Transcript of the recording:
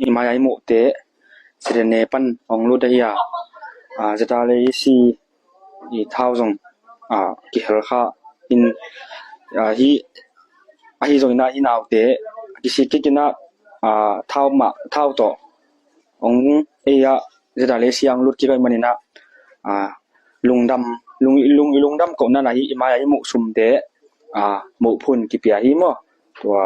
imaya mo te sirene pan onglu daya zatale si i thousand ki helkha in hi hi joina hi naw te ki sikikina thau to ong eya zatale siang lut ki kai manina lungdam ko na hi imaya mo sum te mo phun ki pia hi mo ตัว